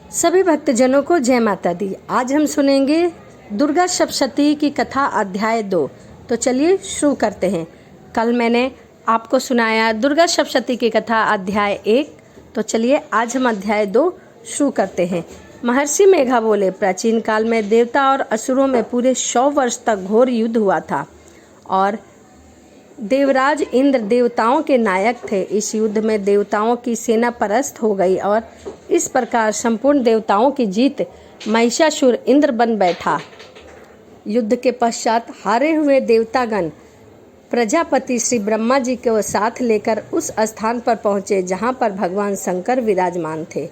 सभी भक्तजनों को जय माता दी। आज हम सुनेंगे दुर्गा सप्तशती की कथा अध्याय 2। तो चलिए शुरू करते हैं। कल मैंने आपको सुनाया दुर्गा सप्तशती की कथा अध्याय 1। तो चलिए आज हम अध्याय 2 शुरू करते हैं। महर्षि मेघा बोले, प्राचीन काल में देवता और असुरों में पूरे 100 वर्ष तक घोर युद्ध हुआ था और देवराज इंद्र देवताओं के नायक थे। इस युद्ध में देवताओं की सेना परास्त हो गई और इस प्रकार संपूर्ण देवताओं की जीत महिषासुर इंद्र बन बैठा। युद्ध के पश्चात हारे हुए देवतागण प्रजापति श्री ब्रह्मा जी को साथ लेकर उस स्थान पर पहुँचे जहाँ पर भगवान शंकर विराजमान थे।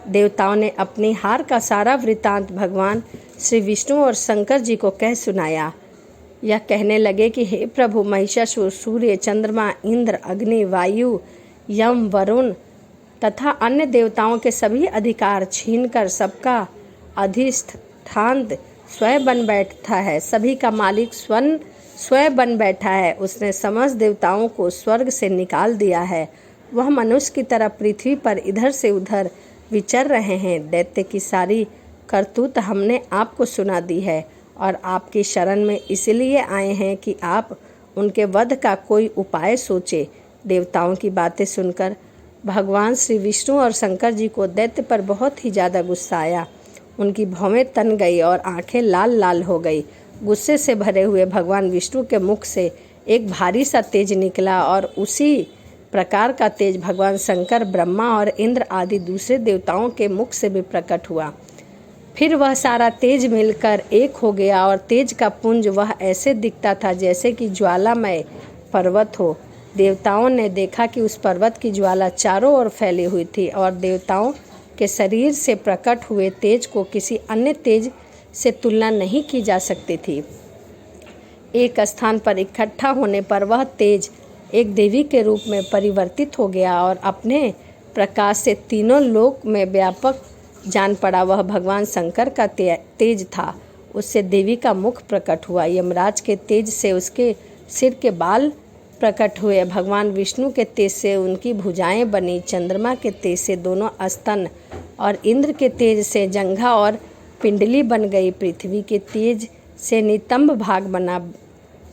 देवताओं ने अपनी हार का सारा वृतांत भगवान श्री विष्णु और शंकर जी को कह सुनाया। यह कहने लगे कि हे प्रभु, महिषासुर सूर्य, चंद्रमा, इंद्र, अग्नि, वायु, यम, वरुण तथा अन्य देवताओं के सभी अधिकार छीनकर सबका अधिष्ठान स्वयं बन बैठा है। सभी का मालिक स्वयं बन बैठा है। उसने समस्त देवताओं को स्वर्ग से निकाल दिया है। वह मनुष्य की तरह पृथ्वी पर इधर से उधर विचर रहे हैं। दैत्य की सारी करतूत हमने आपको सुना दी है और आपकी शरण में इसलिए आए हैं कि आप उनके वध का कोई उपाय सोचे। देवताओं की बातें सुनकर भगवान श्री विष्णु और शंकर जी को दैत्य पर बहुत ही ज़्यादा गुस्सा आया। उनकी भौहें तन गई और आंखें लाल लाल हो गई। गुस्से से भरे हुए भगवान विष्णु के मुख से एक भारी सा तेज निकला और उसी प्रकार का तेज भगवान शंकर, ब्रह्मा और इंद्र आदि दूसरे देवताओं के मुख से भी प्रकट हुआ। फिर वह सारा तेज मिलकर एक हो गया और तेज का पुंज वह ऐसे दिखता था जैसे कि ज्वालामय पर्वत हो। देवताओं ने देखा कि उस पर्वत की ज्वाला चारों ओर फैली हुई थी और देवताओं के शरीर से प्रकट हुए तेज को किसी अन्य तेज से तुलना नहीं की जा सकती थी। एक स्थान पर इकट्ठा होने पर वह तेज एक देवी के रूप में परिवर्तित हो गया और अपने प्रकाश से तीनों लोक में व्यापक जान पड़ा। वह भगवान शंकर का तेज था। उससे देवी का मुख प्रकट हुआ। यमराज के तेज से उसके सिर के बाल प्रकट हुए। भगवान विष्णु के तेज से उनकी भुजाएं बनी। चंद्रमा के तेज से दोनों स्तन और इंद्र के तेज से जंघा और पिंडली बन गई। पृथ्वी के तेज से नितंब भाग बना।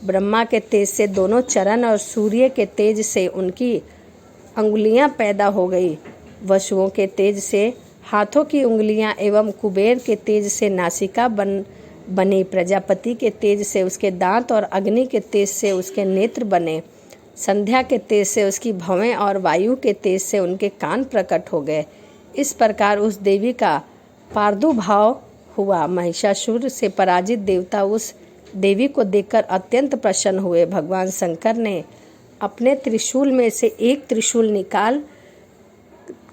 ब्रह्मा के तेज से दोनों चरण और सूर्य के तेज से उनकी अंगुलियां पैदा हो गई। वसुओं के तेज से हाथों की उंगलियां एवं कुबेर के तेज से नासिका बनी। प्रजापति के तेज से उसके दांत और अग्नि के तेज से उसके नेत्र बने। संध्या के तेज से उसकी भवें और वायु के तेज से उनके कान प्रकट हो गए। इस प्रकार उस देवी का प्रादुर्भाव हुआ। महिषासुर से पराजित देवता उस देवी को देखकर अत्यंत प्रसन्न हुए। भगवान शंकर ने अपने त्रिशूल में से एक त्रिशूल निकाल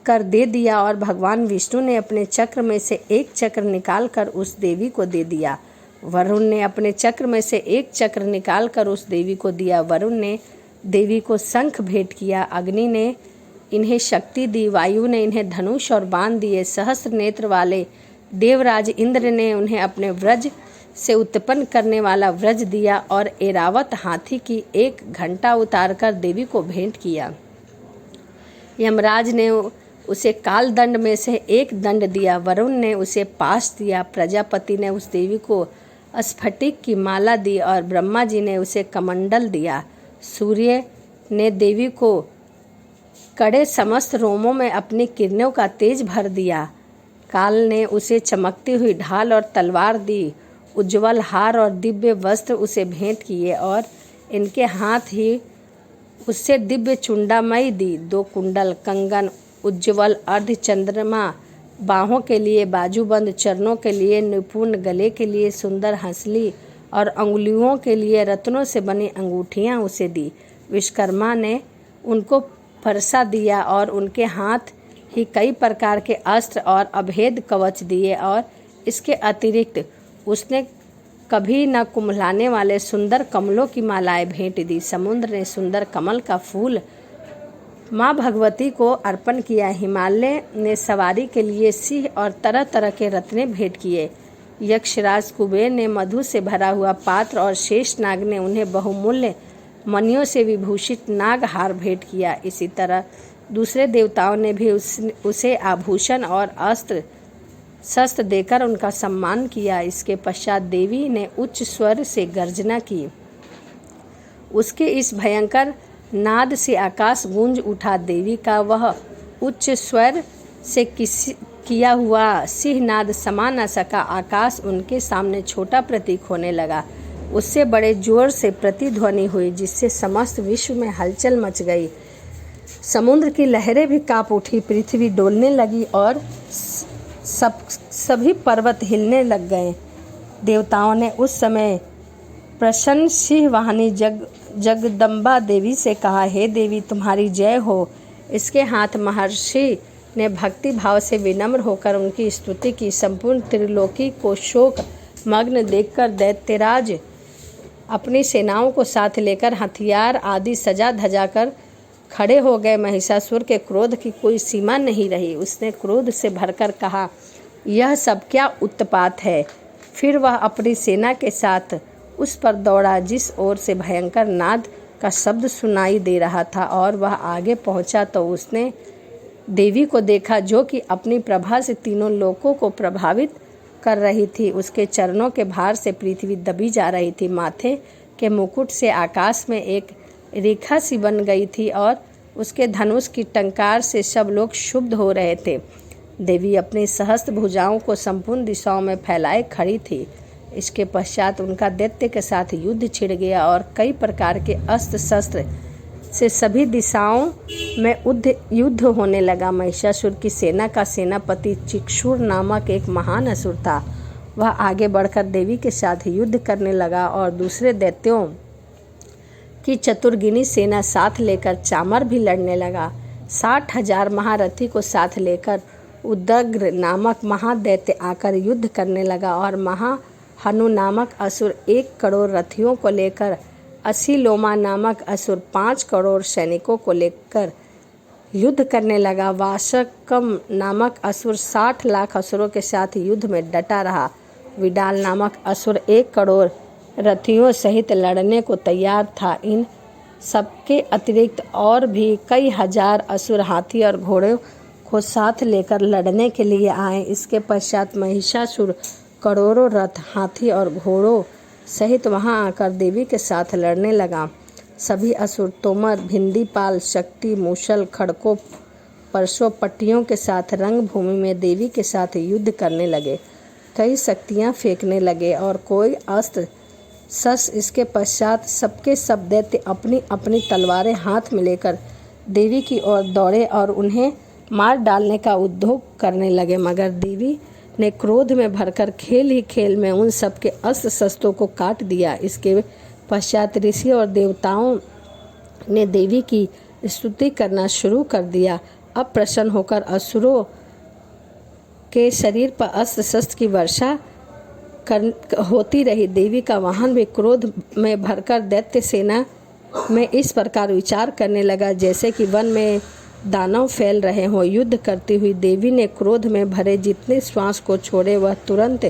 कर दे दिया और भगवान विष्णु ने अपने चक्र में से एक चक्र निकाल कर उस देवी को दे दिया। वरुण ने अपने चक्र में से एक चक्र निकाल कर उस देवी को दिया। वरुण ने देवी को शंख भेंट किया। अग्नि ने इन्हें शक्ति दी। वायु ने इन्हें धनुष और बाण दिए। सहस्र नेत्र वाले देवराज इंद्र ने उन्हें अपने व्रज से उत्पन्न करने वाला व्रज दिया और ऐरावत हाथी की एक घंटा उतारकर देवी को भेंट किया। यमराज ने उसे काल दंड में से एक दंड दिया। वरुण ने उसे पाश दिया। प्रजापति ने उस देवी को स्फटिक की माला दी और ब्रह्मा जी ने उसे कमंडल दिया। सूर्य ने देवी को कड़े समस्त रोमों में अपनी किरणों का तेज भर दिया। काल ने उसे चमकती हुई ढाल और तलवार दी। उज्ज्वल हार और दिव्य वस्त्र उसे भेंट किए और इनके हाथ ही उससे दिव्य चूड़ामणि दी। 2 कुंडल, कंगन, उज्ज्वल अर्ध चंद्रमा, बाहों के लिए बाजूबंद, चरणों के लिए निपुण, गले के लिए सुंदर हंसली और अंगुलियों के लिए रत्नों से बनी अंगूठियां उसे दी। विश्वकर्मा ने उनको फरसा दिया और उनके हाथ ही कई प्रकार के अस्त्र और अभेद कवच दिए और इसके अतिरिक्त उसने कभी न कुम्हलाने वाले सुंदर कमलों की मालाएं भेंट दी। समुद्र ने सुंदर कमल का फूल माँ भगवती को अर्पण किया। हिमालय ने सवारी के लिए सिंह और तरह तरह के रत्ने भेंट किए। यक्षराज कुबेर ने मधु से भरा हुआ पात्र और शेष नाग ने उन्हें बहुमूल्य मणियों से विभूषित नाग हार भेंट किया। इसी तरह दूसरे देवताओं ने भी उसे आभूषण और अस्त्र शस्त्र देकर उनका सम्मान किया। इसके पश्चात देवी ने उच्च स्वर से गर्जना की। उसके इस भयंकर नाद से आकाश गूंज उठा। देवी का वह उच्च स्वर से किया हुआ सिंहनाद समा न सका। आकाश उनके सामने छोटा प्रतीक होने लगा। उससे बड़े जोर से प्रतिध्वनि हुई, जिससे समस्त विश्व में हलचल मच गई। समुद्र की लहरें भी कांप उठी, पृथ्वी डोलने लगी और सभी पर्वत हिलने लग गए। देवताओं ने उस समय प्रसन्न सिंहवाहिनी जगदम्बा देवी से कहा, हे देवी, तुम्हारी जय हो। इसके हाथ महर्षि ने भक्ति भाव से विनम्र होकर उनकी स्तुति की। संपूर्ण त्रिलोकी को शोक मग्न देखकर दैत्यराज अपनी सेनाओं को साथ लेकर हथियार आदि सजा धजा कर खड़े हो गए। महिषासुर के क्रोध की कोई सीमा नहीं रही। उसने क्रोध से भरकर कहा, यह सब क्या उत्पात है। फिर वह अपनी सेना के साथ उस पर दौड़ा जिस ओर से भयंकर नाद का शब्द सुनाई दे रहा था, और वह आगे पहुंचा तो उसने देवी को देखा, जो कि अपनी प्रभा से तीनों लोकों को प्रभावित कर रही थी। उसके चरणों के भार से पृथ्वी दबी जा रही थी। माथे के मुकुट से आकाश में एक रेखा सी बन गई थी और उसके धनुष की टंकार से सब लोग क्षुब्ध हो रहे थे। देवी अपनी सहस्त्र भुजाओं को संपूर्ण दिशाओं में फैलाए खड़ी थी। इसके पश्चात उनका दैत्य के साथ युद्ध छिड़ गया और कई प्रकार के अस्त्र शस्त्र से सभी दिशाओं में युद्ध होने लगा। महिषासुर की सेना का सेनापति चिक्षुर नामक एक महान असुर था। वह आगे बढ़कर देवी के साथ युद्ध करने लगा और दूसरे दैत्यों की चतुर्गिनी सेना साथ लेकर चामर भी लड़ने लगा। 60,000 महारथी को साथ लेकर उदग्र नामक महादैत्य आकर युद्ध करने लगा और महाहनु नामक असुर 1 करोड़ रथियों को लेकर, असीलोमा नामक असुर 5 करोड़ सैनिकों को लेकर युद्ध करने लगा। वाशकम नामक असुर 60 लाख असुरों के साथ युद्ध में डटा रहा। विडाल नामक असुर 1 करोड़ रथियों सहित लड़ने को तैयार था। इन सबके अतिरिक्त और भी कई हजार असुर हाथी और घोड़ों को साथ लेकर लड़ने के लिए आए। इसके पश्चात महिषासुर करोड़ों रथ, हाथी और घोड़ों सहित वहां आकर देवी के साथ लड़ने लगा। सभी असुर तोमर, भिंदीपाल, शक्ति, मूसल, खड़कों, परसों, पट्टियों के साथ रंगभूमि में देवी के साथ युद्ध करने लगे। कई शक्तियां फेंकने लगे और कोई अस्त्र शस्त्र। इसके पश्चात सबके सब दैत्य अपनी अपनी तलवारें हाथ में लेकर देवी की ओर दौड़े और उन्हें मार डालने का उद्योग करने लगे। मगर देवी ने क्रोध में भरकर खेल ही खेल में उन सबके अस्त्र शस्त्रों को काट दिया। इसके पश्चात ऋषि और देवताओं ने देवी की स्तुति करना शुरू कर दिया। अब प्रसन्न होकर असुरों के शरीर पर अस्त्र शस्त्र की वर्षा होती रही। देवी का वाहन भी क्रोध में भरकर दैत्य सेना में इस प्रकार विचार करने लगा जैसे कि वन में दानव फैल रहे हों। युद्ध करती हुई देवी ने क्रोध में भरे जितने श्वास को छोड़े, वह तुरंत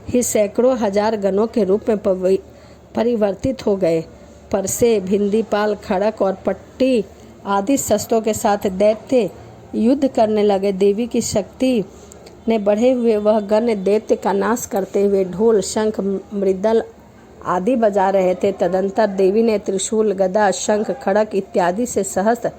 ही सैकड़ों हजार गणों के रूप में परिवर्तित हो गए। परसे, भिंदीपाल, खड़क और पट्टी आदि शस्त्रों के साथ दैत्य युद्ध करने लगे। देवी की शक्ति ने बढ़े हुए वह गण दैत्य का नाश करते हुए ढोल, शंख, मृदल आदि बजा रहे थे। तदंतर देवी ने त्रिशूल, गदा, शंख, खड़क इत्यादि से सहस्त्र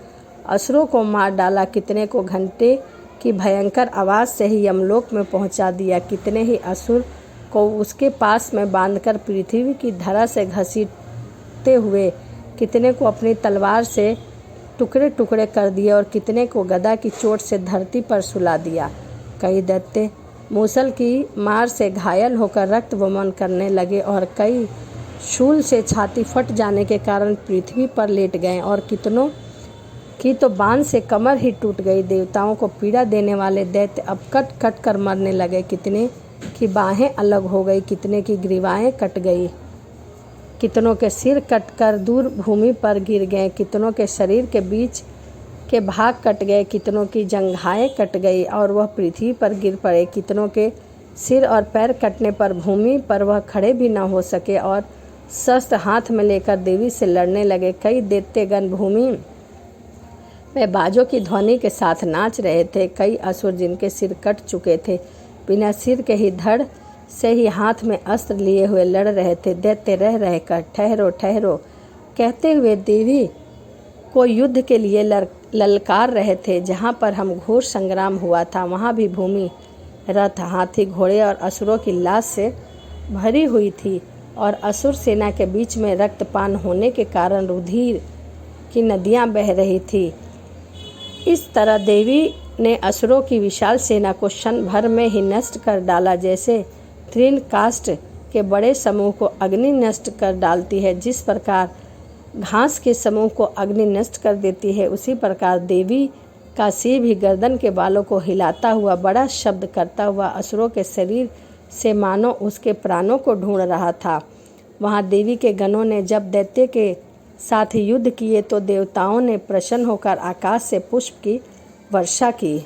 असुरों को मार डाला। कितने को घंटे की भयंकर आवाज़ से ही यमलोक में पहुंचा दिया। कितने ही असुर को उसके पास में बांधकर पृथ्वी की धरा से घसीटते हुए कितने को अपनी तलवार से टुकड़े टुकड़े कर दिए और कितने को गदा की चोट से धरती पर सुला दिया। कई दैत्य मूसल की मार से घायल होकर रक्त वमन करने लगे और कई शूल से छाती फट जाने के कारण पृथ्वी पर लेट गए और कितनों की तो बाण से कमर ही टूट गई। देवताओं को पीड़ा देने वाले दैत्य अब कट कट कर मरने लगे। कितने की बाहें अलग हो गई, कितने की ग्रीवाएं कट गई, कितनों के सिर कटकर दूर भूमि पर गिर गए, कितनों के शरीर के बीच के भाग कट गए, कितनों की जंघाएं कट गई और वह पृथ्वी पर गिर पड़े। कितनों के सिर और पैर कटने पर भूमि पर वह खड़े भी न हो सके और शस्त्र हाथ में लेकर देवी से लड़ने लगे। कई दैत्यगण भूमि में बाजों की ध्वनि के साथ नाच रहे थे। कई असुर जिनके सिर कट चुके थे बिना सिर के ही धड़ से ही हाथ में अस्त्र लिए हुए लड़ रहे थे। दैत्य रह रहकर ठहरो ठहरो कहते हुए देवी को युद्ध के लिए ललकार रहे थे। जहाँ पर हम घोर संग्राम हुआ था वहाँ भी भूमि रथ, हाथी, घोड़े और असुरों की लाश से भरी हुई थी और असुर सेना के बीच में रक्तपान होने के कारण रुधिर की नदियाँ बह रही थी। इस तरह देवी ने असुरों की विशाल सेना को क्षण भर में ही नष्ट कर डाला, जैसे तृण काष्ठ के बड़े समूह को अग्नि नष्ट कर डालती है। जिस प्रकार घास के समूह को अग्नि नष्ट कर देती है, उसी प्रकार देवी का सिर भी गर्दन के बालों को हिलाता हुआ बड़ा शब्द करता हुआ असुरों के शरीर से मानो उसके प्राणों को ढूंढ रहा था। वहाँ देवी के गणों ने जब दैत्य के साथ युद्ध किए तो देवताओं ने प्रसन्न होकर आकाश से पुष्प की वर्षा की।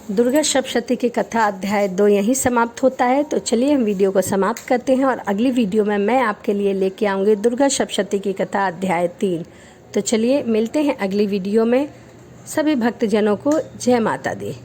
दुर्गा सप्तशती की कथा अध्याय 2 यहीं समाप्त होता है। तो चलिए हम वीडियो को समाप्त करते हैं और अगली वीडियो में मैं आपके लिए लेके आऊँगी दुर्गा सप्तशती की कथा अध्याय 3। तो चलिए मिलते हैं अगली वीडियो में। सभी भक्तजनों को जय माता दी।